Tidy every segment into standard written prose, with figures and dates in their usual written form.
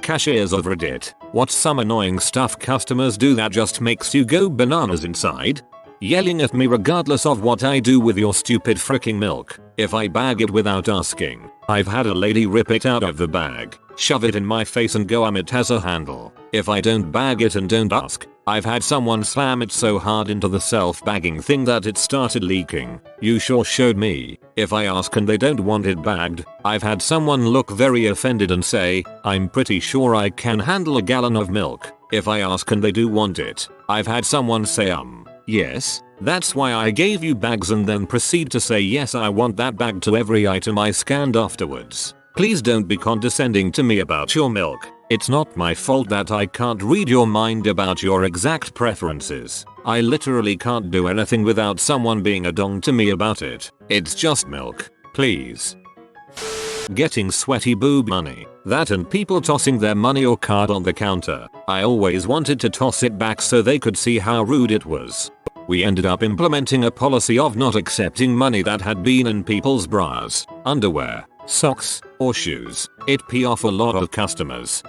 Cashiers of Reddit. What's some annoying stuff customers do that just makes you go bananas inside? Yelling at me regardless of what I do with your stupid freaking milk. If I bag it without asking. I've had a lady rip it out of the bag, shove it in my face and go it has a handle. If I don't bag it and don't ask. I've had someone slam it so hard into the self-bagging thing that it started leaking. You sure showed me. If I ask and they don't want it bagged. I've had someone look very offended and say, I'm pretty sure I can handle a gallon of milk. If I ask and they do want it. I've had someone say yes, that's why I gave you bags and then proceed to say yes I want that bag to every item I scanned afterwards. Please don't be condescending to me about your milk. It's not my fault that I can't read your mind about your exact preferences. I literally can't do anything without someone being a dong to me about it. It's just milk. Please. Getting sweaty boob money. That and people tossing their money or card on the counter. I always wanted to toss it back so they could see how rude it was. We ended up implementing a policy of not accepting money that had been in people's bras, underwear, socks, or shoes. It pissed off a lot of customers.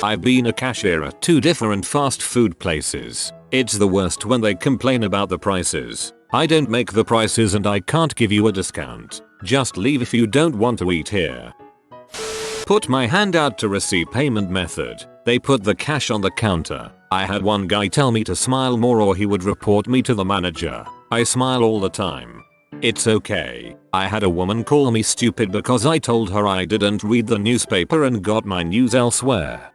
I've been a cashier at 2 different fast food places. It's the worst when they complain about the prices. I don't make the prices and I can't give you a discount. Just leave if you don't want to eat here. Put my hand out to receive payment method. They put the cash on the counter. I had one guy tell me to smile more or he would report me to the manager. I smile all the time. It's okay. I had a woman call me stupid because I told her I didn't read the newspaper and got my news elsewhere.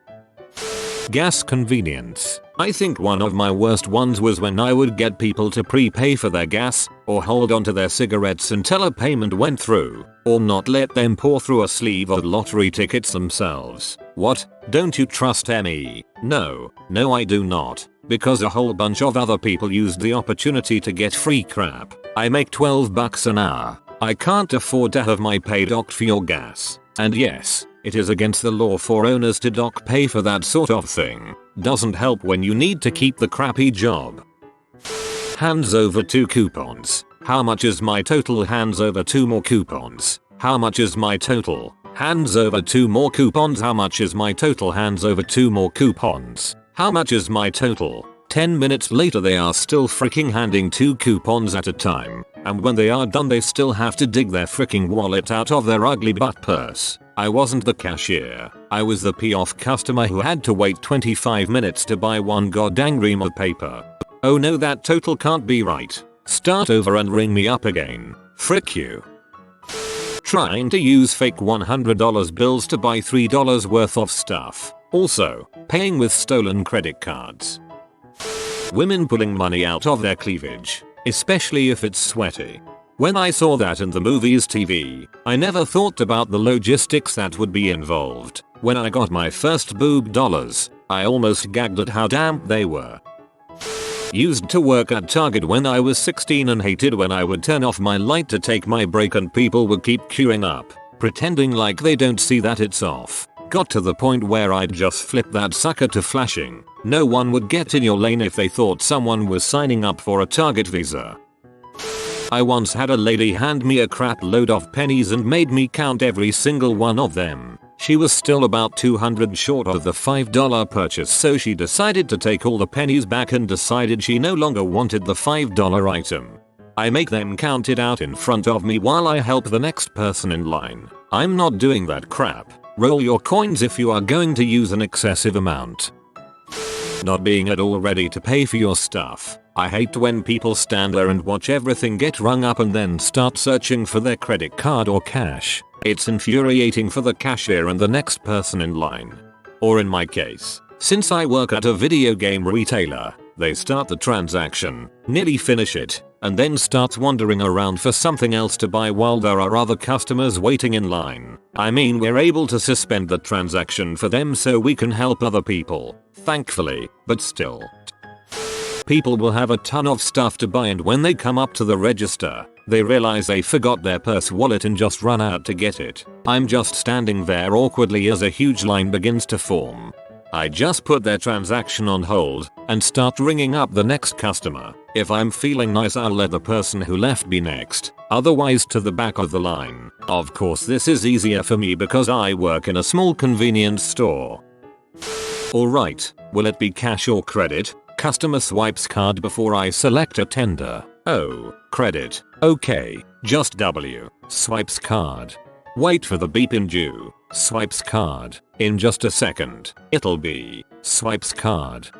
Gas convenience. I think one of my worst ones was when I would get people to prepay for their gas, or hold onto their cigarettes until a payment went through, or not let them pour through a sleeve of lottery tickets themselves. What? Don't you trust me? No I do not. Because a whole bunch of other people used the opportunity to get free crap. I make $12 an hour. I can't afford to have my pay docked for your gas. And yes, it is against the law for owners to dock pay for that sort of thing. Doesn't help when you need to keep the crappy job. Hands over 2 coupons. How much is my total? Hands over 2 more coupons. How much is my total? Hands over 2 more coupons. How much is my total? Hands over 2 more coupons. How much is my total? 10 minutes later they are still freaking handing 2 coupons at a time. And when they are done they still have to dig their freaking wallet out of their ugly butt purse. I wasn't the cashier. I was the pee-off customer who had to wait 25 minutes to buy 1 goddamn ream of paper. Oh no, that total can't be right. Start over and ring me up again. Frick you. Trying to use fake $100 bills to buy $3 worth of stuff. Also, paying with stolen credit cards. Women pulling money out of their cleavage, especially if it's sweaty. When I saw that in the movies TV, I never thought about the logistics that would be involved. When I got my first boob dollars, I almost gagged at how damp they were. Used to work at Target when I was 16 and hated when I would turn off my light to take my break and people would keep queuing up, pretending like they don't see that it's off. Got to the point where I'd just flip that sucker to flashing. No one would get in your lane if they thought someone was signing up for a Target Visa. I once had a lady hand me a crap load of pennies and made me count every single one of them. She was still about 200 short of the $5 purchase, so she decided to take all the pennies back and decided she no longer wanted the $5 item. I make them count it out in front of me while I help the next person in line. I'm not doing that crap. Roll your coins if you are going to use an excessive amount. Not being at all ready to pay for your stuff. I hate when people stand there and watch everything get rung up and then start searching for their credit card or cash. It's infuriating for the cashier and the next person in line. Or in my case, since I work at a video game retailer, they start the transaction, nearly finish it, and then start wandering around for something else to buy while there are other customers waiting in line. I mean, we're able to suspend the transaction for them so we can help other people, thankfully, but still. People will have a ton of stuff to buy and when they come up to the register, they realize they forgot their purse wallet and just run out to get it. I'm just standing there awkwardly as a huge line begins to form. I just put their transaction on hold and start ringing up the next customer. If I'm feeling nice, I'll let the person who left be next, otherwise to the back of the line. Of course this is easier for me because I work in a small convenience store. Alright, will it be cash or credit? Customer swipes card before I select a tender. Oh, credit. Okay, just W. Swipes card. Wait for the beep in due. Swipes card. In just a second, it'll be. Swipes card.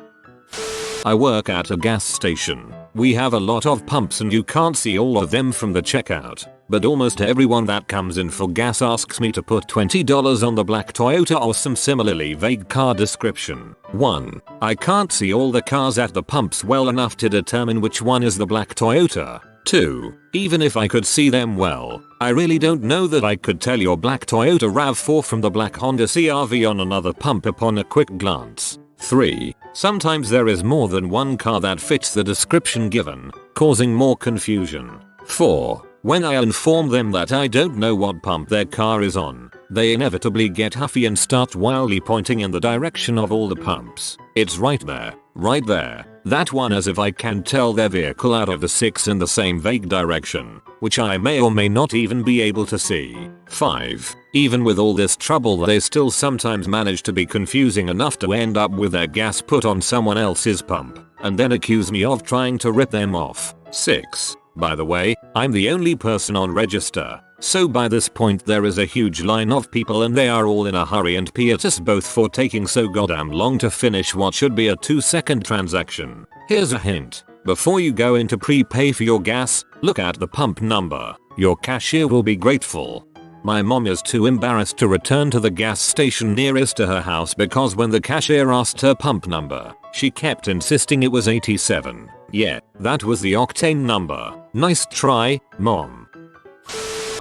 I work at a gas station. We have a lot of pumps and you can't see all of them from the checkout. But almost everyone that comes in for gas asks me to put $20 on the black Toyota or some similarly vague car description. 1. I can't see all the cars at the pumps well enough to determine which one is the black Toyota. 2. Even if I could see them well, I really don't know that I could tell your black Toyota RAV4 from the black Honda CR-V on another pump upon a quick glance. 3. Sometimes there is more than one car that fits the description given, causing more confusion. 4. When I inform them that I don't know what pump their car is on, they inevitably get huffy and start wildly pointing in the direction of all the pumps. It's right there, right there, that one, as if I can tell their vehicle out of the 6 in the same vague direction, which I may or may not even be able to see. 5. Even with all this trouble, they still sometimes manage to be confusing enough to end up with their gas put on someone else's pump, and then accuse me of trying to rip them off. 6. By the way, I'm the only person on register, so by this point there is a huge line of people and they are all in a hurry and pit us both for taking so goddamn long to finish what should be a 2-second transaction. Here's a hint. Before you go in to prepay for your gas, look at the pump number. Your cashier will be grateful. My mom is too embarrassed to return to the gas station nearest to her house because when the cashier asked her pump number, she kept insisting it was 87. Yeah, that was the octane number. Nice try, mom.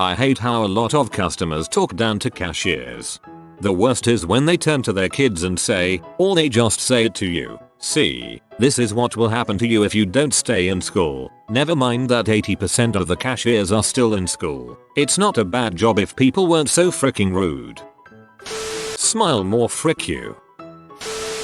I hate how a lot of customers talk down to cashiers. The worst is when they turn to their kids and say, or they just say it to you. See, this is what will happen to you if you don't stay in school. Never mind that 80% of the cashiers are still in school. It's not a bad job if people weren't so freaking rude. Smile more, frick you.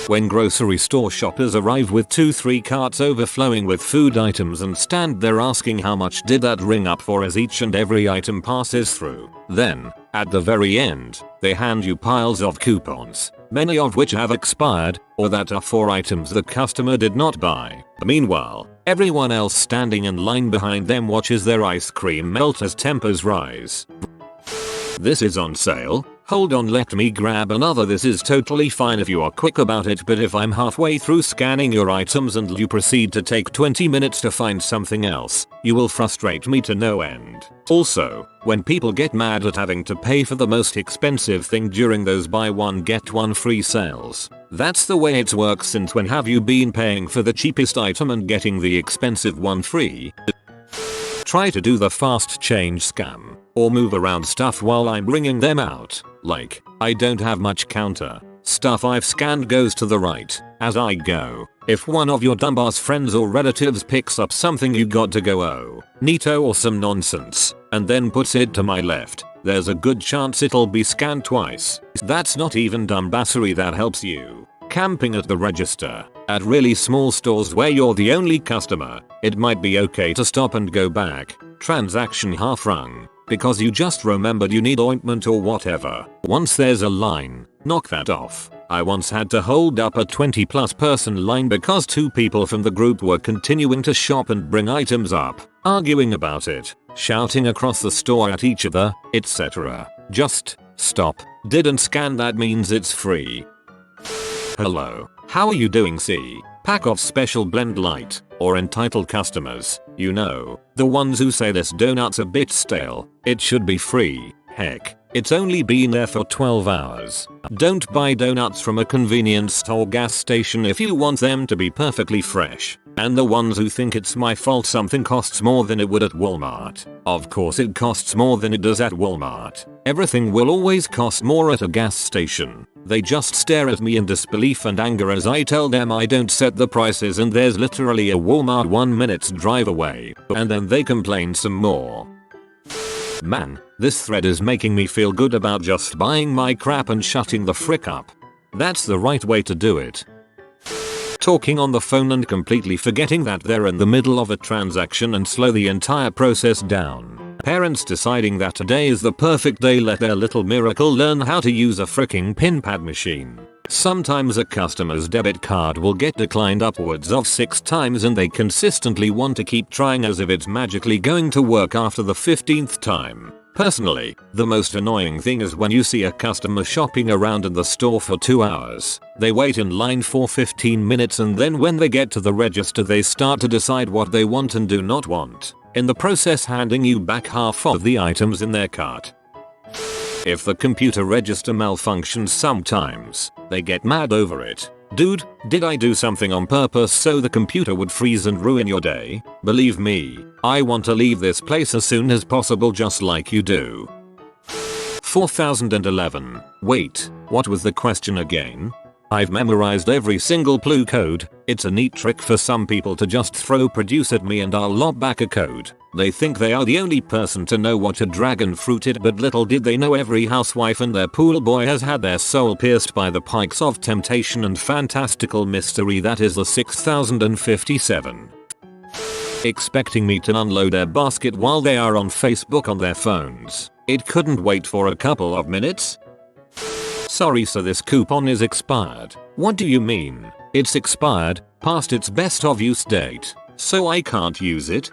When grocery store shoppers arrive with 2-3 carts overflowing with food items and stand there asking how much did that ring up for as each and every item passes through. Then, at the very end, they hand you piles of coupons, many of which have expired, or that are for items the customer did not buy. Meanwhile, everyone else standing in line behind them watches their ice cream melt as tempers rise. This is on sale. Hold on, let me grab another. This is totally fine if you are quick about it, but if I'm halfway through scanning your items and you proceed to take 20 minutes to find something else, you will frustrate me to no end. Also, when people get mad at having to pay for the most expensive thing during those buy one get one free sales, that's the way it works. Since when have you been paying for the cheapest item and getting the expensive one free? Try to do the fast change scam, or move around stuff while I'm bringing them out. Like, I don't have much counter. Stuff I've scanned goes to the right as I go. If one of your dumbass friends or relatives picks up something you got to go, oh, neato or some nonsense, and then puts it to my left, there's a good chance it'll be scanned twice. That's not even dumbassery that helps you. Camping at the register. At really small stores where you're the only customer, it might be okay to stop and go back. Transaction half rung. Because you just remembered you need ointment or whatever. Once there's a line, knock that off. I once had to hold up a 20+ person line because 2 people from the group were continuing to shop and bring items up, arguing about it, shouting across the store at each other, etc. Just stop. Didn't scan, that means it's free. Hello, how are you doing? See, pack of special blend light, or entitled customers, you know, the ones who say this donut's a bit stale, it should be free. Heck, it's only been there for 12 hours. Don't buy donuts from a convenience store gas station if you want them to be perfectly fresh. And the ones who think it's my fault something costs more than it would at Walmart. Of course it costs more than it does at Walmart. Everything will always cost more at a gas station. They just stare at me in disbelief and anger as I tell them I don't set the prices and there's literally a Walmart 1 minute's drive away. And then they complain some more. Man, this thread is making me feel good about just buying my crap and shutting the frick up. That's the right way to do it. talking on the phone and completely forgetting that they're in the middle of a transaction and slow the entire process down. Parents deciding that today is the perfect day let their little miracle learn how to use a freaking pin pad machine. Sometimes a customer's debit card will get declined upwards of 6 times and they consistently want to keep trying as if it's magically going to work after the 15th time. Personally, the most annoying thing is when you see a customer shopping around in the store for 2 hours. They wait in line for 15 minutes and then when they get to the register they start to decide what they want and do not want, in the process handing you back half of the items in their cart. If the computer register malfunctions sometimes, they get mad over it. Dude, did I do something on purpose so the computer would freeze and ruin your day? Believe me, I want to leave this place as soon as possible just like you do. 4011. Wait, what was the question again? I've memorized every single clue code. It's a neat trick for some people to just throw produce at me and I'll lob back a code. They think they are the only person to know what a dragon fruit is, but little did they know every housewife and their pool boy has had their soul pierced by the pikes of temptation and fantastical mystery that is the 6057. Expecting me to unload their basket while they are on Facebook on their phones. It couldn't wait for a couple of minutes? Sorry sir, this coupon is expired. What do you mean? It's expired, past its best of use date, so I can't use it?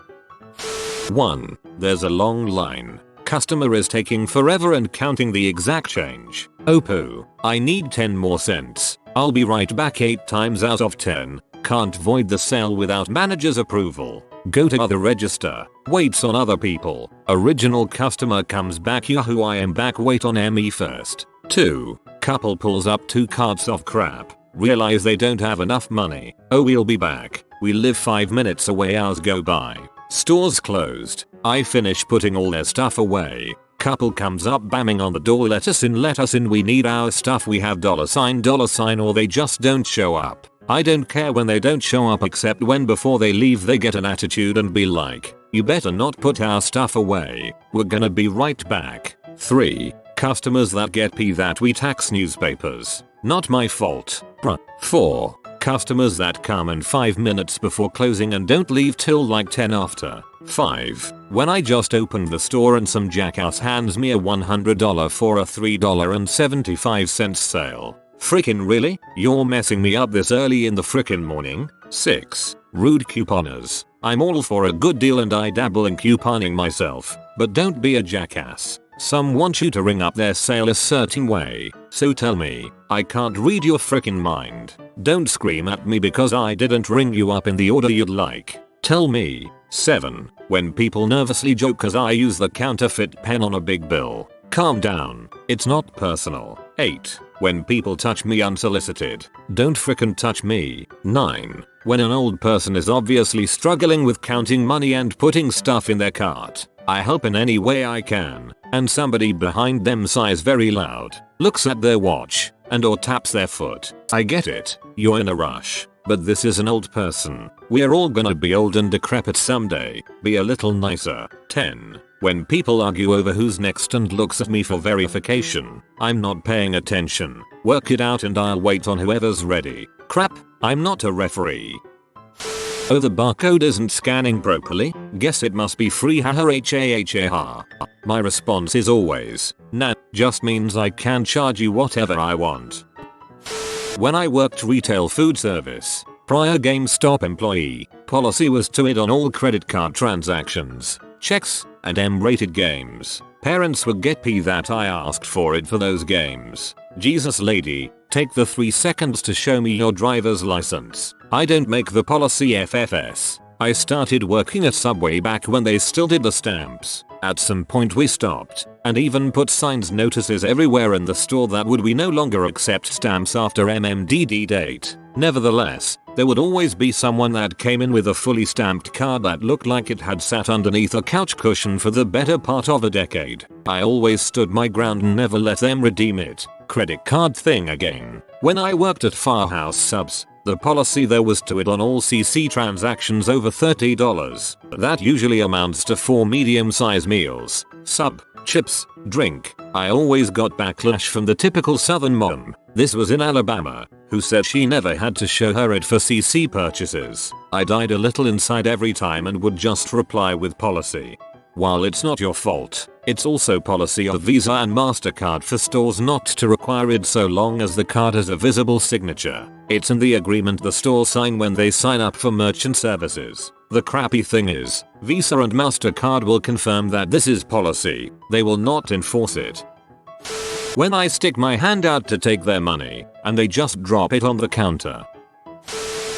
1. There's a long line. Customer is taking forever and counting the exact change. Oh poo, I need 10 more cents. I'll be right back 8 times out of 10. Can't void the sale without manager's approval. Go to other register. Waits on other people. Original customer comes back. Yahoo, I am back. Wait on me first. 2. Couple pulls up 2 carts of crap. Realize they don't have enough money. Oh, we'll be back. We live 5 minutes away. Hours go by. Store's closed. I finish putting all their stuff away. Couple comes up bamming on the door. Let us in, we need our stuff. We have $sign, or they just don't show up. I don't care when they don't show up except when before they leave they get an attitude and be like, you better not put our stuff away. We're gonna be right back. 3. Customers that get pee that we tax newspapers. Not my fault. Bruh. 4. Customers that come in 5 minutes before closing and don't leave till like 10 after. 5. When I just opened the store and some jackass hands me a $100 for a $3.75 sale. Frickin' really? You're messing me up this early in the frickin' morning? 6. Rude couponers. I'm all for a good deal and I dabble in couponing myself, but don't be a jackass. Some want you to ring up their sale a certain way, so tell me, I can't read your frickin' mind. Don't scream at me because I didn't ring you up in the order you'd like. Tell me. 7. When people nervously joke cause I use the counterfeit pen on a big bill. Calm down, it's not personal. 8. When people touch me unsolicited. Don't frickin' touch me. 9. When an old person is obviously struggling with counting money and putting stuff in their cart. I help in any way I can, and somebody behind them sighs very loud, looks at their watch, and or taps their foot. I get it, you're in a rush, but this is an old person. We're all gonna be old and decrepit someday. Be a little nicer. 10. When people argue over who's next and looks at me for verification. I'm not paying attention. Work it out and I'll wait on whoever's ready. Crap, I'm not a referee. Oh, the barcode isn't scanning properly? Guess it must be free, haha. My response is always, nah, just means I can charge you whatever I want. When I worked retail food service, prior GameStop employee, policy was to id on all credit card transactions, checks, and M-rated games. Parents would get pee that I asked for it for those games. Jesus lady, take the 3 seconds to show me your driver's license. I don't make the policy FFS. I started working at Subway back when they still did the stamps. At some point we stopped, and even put signs notices everywhere in the store that we no longer accept stamps after MMDD date. Nevertheless, there would always be someone that came in with a fully stamped card that looked like it had sat underneath a couch cushion for the better part of a decade. I always stood my ground and never let them redeem it. Credit card thing again. When I worked at Firehouse Subs, the policy there was to id on all CC transactions over $30. That usually amounts to 4 medium-sized meals. Sub, Chips, drink. I always got backlash from the typical southern mom. This was in Alabama, who said she never had to show her ID for CC purchases. I died a little inside every time and would just reply with policy. While it's not your fault, it's also policy of Visa and MasterCard for stores not to require ID so long as the card has a visible signature. It's in the agreement the stores sign when they sign up for merchant services. The crappy thing is, Visa and MasterCard will confirm that this is policy. They will not enforce it. When I stick my hand out to take their money, and they just drop it on the counter.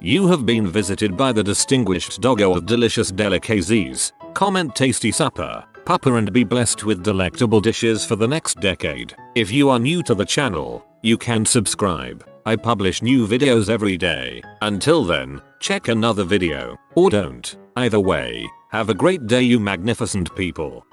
You have been visited by the distinguished doggo of delicious delicacies. Comment tasty supper, pupper, and be blessed with delectable dishes for the next decade. If you are new to the channel, you can subscribe. I publish new videos every day. Until then, check another video, or don't. Either way, have a great day you magnificent people.